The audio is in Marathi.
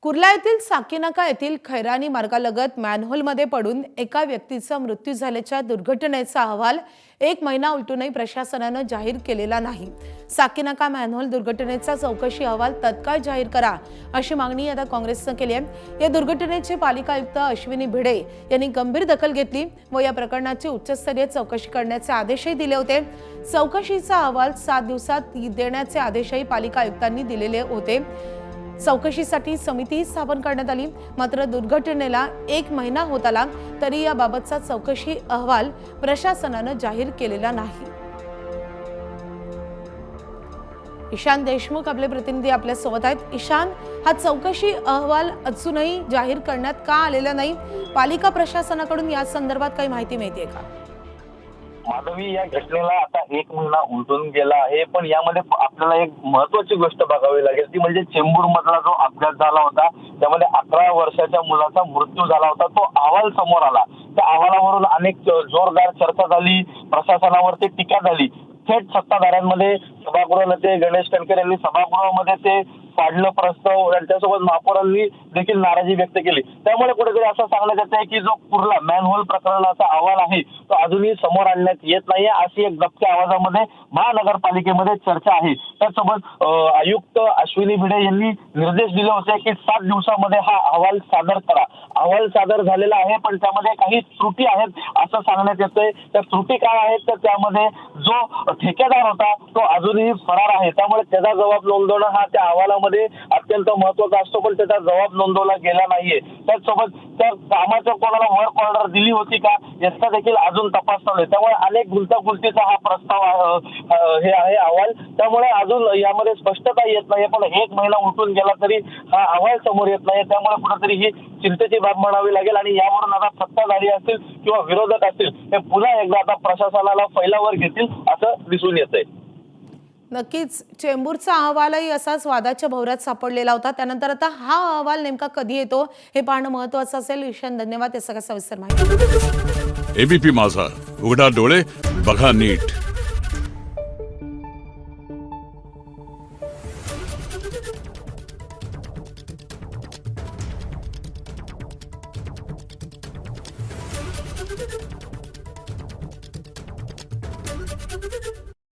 कुर्ला येथील साकीनाका येथील खैरानी मार्गालगत मॅनहोलमध्ये पडून एका व्यक्तीचा मृत्यू झाल्याच्या दुर्घटनेचा अहवाल 1 महिना उलटूनही प्रशासनाने जाहीर केलेला नाही। साकीनाका मॅनहोल दुर्घटनेचा चौकशी अहवाल तत्काळ जाहीर करा अशी मागणी आता काँग्रेसने केली आहे। या दुर्घटनेचे पालिका आयुक्त अश्विनी भिडे यांनी गंभीर दखल घेतली व या प्रकरणाची उच्चस्तरीय चौकशी करण्याचे आदेशही दिले होते। चौकशीचा अहवाल 7 दिवसात देण्याचे आदेशही पालिका आयुक्तांनी दिलेले होते। चौकशीसाठी समिती स्थापन करण्यात आली, मात्र दुर्घटनेला 1 महिना होत आला तरी याबाबतचा चौकशी अहवाल प्रशासनाने जाहीर केलेला नाही। ईशान देशमुख आपले प्रतिनिधी आपल्या सोबत आहेत। ईशान, हा चौकशी अहवाल अजूनही जाहीर करण्यात का आलेला नाही? पालिका प्रशासनाकडून या संदर्भात काही माहिती मिळते का? माधवी, या घटनेला आता 1 महिना उलटून गेला आहे, पण यामध्ये आपल्याला एक महत्त्वाची गोष्ट बघावी लागेल, ती म्हणजे चेंबूर मधला जो अपघात झाला होता त्यामध्ये 11 वर्षाच्या मुलाचा मृत्यू झाला होता। तो अहवाल समोर आला। त्या अहवालावरून अनेक जोरदार चर्चा झाली, प्रशासनावरती टीका झाली। थेट सत्ताधाऱ्यांमध्ये सभागृह नेते गणेश कणकर यांनी सभागृहामध्ये ते पाडलं प्रस्ताव, त्यांच्यासोबत महापौरांनी देखील नाराजी व्यक्त केली। त्यामुळे कुठेतरी असं सांगण्यात येत आहे की जो कुर्ला मॅनहोल प्रकरणाचा अहवाल आहे तो अजूनही समोर आणण्यात येत नाहीये, अशी एक दबक्या आवाजामध्ये महानगरपालिकेमध्ये चर्चा आहे। त्यासोबत आयुक्त अश्विनी भिडे यांनी निर्देश दिले होते की 7 दिवसामध्ये हा अहवाल सादर करा। अहवाल सादर झालेला आहे, पण त्यामध्ये काही त्रुटी आहेत असं सांगण्यात येतंय। त्या त्रुटी काय आहेत तर त्यामध्ये जो ठेकेदार होता तो अजूनही फरार आहे, त्यामुळे त्याचा जबाब नोंदवणं हा त्या अहवालामध्ये अत्यंत महत्त्वाचा असतो, पण त्याचा जबाब नोंदवला गेला नाहीये। त्याचसोबत त्या कामाच्या कोणाला वर्क ऑर्डर दिली होती का याचा देखील अजून तपास चालू आहे। त्यामुळे अनेक गुंतागुंतीचा हा प्रस्ताव हे आहे अहवाल, त्यामुळे अजून यामध्ये स्पष्टता येत नाही। पण 1 महिना उलटून गेला तरी हा अहवाल समोर येत नाही, त्यामुळे कुठेतरी ही चिंतेची बाब म्हणावी लागेल। आणि यावरून आता सत्ताधारी असतील किंवा विरोधक असतील हे पुन्हा एकदा आता प्रशासनाला फैलावर घेतील असं दिसून येतंय। नक्कीच चेंबूरचा अहवालही असाच वादाच्या भोवऱ्यात सापडलेला होता। त्यानंतर आता हा अहवाल नेमका कधी येतो हे पाहणं महत्त्वाचं असेल। ईशान, धन्यवाद या सगळ्या सविस्तर माहिती। एबीपी माझा, उघडा डोळे बघा नीट।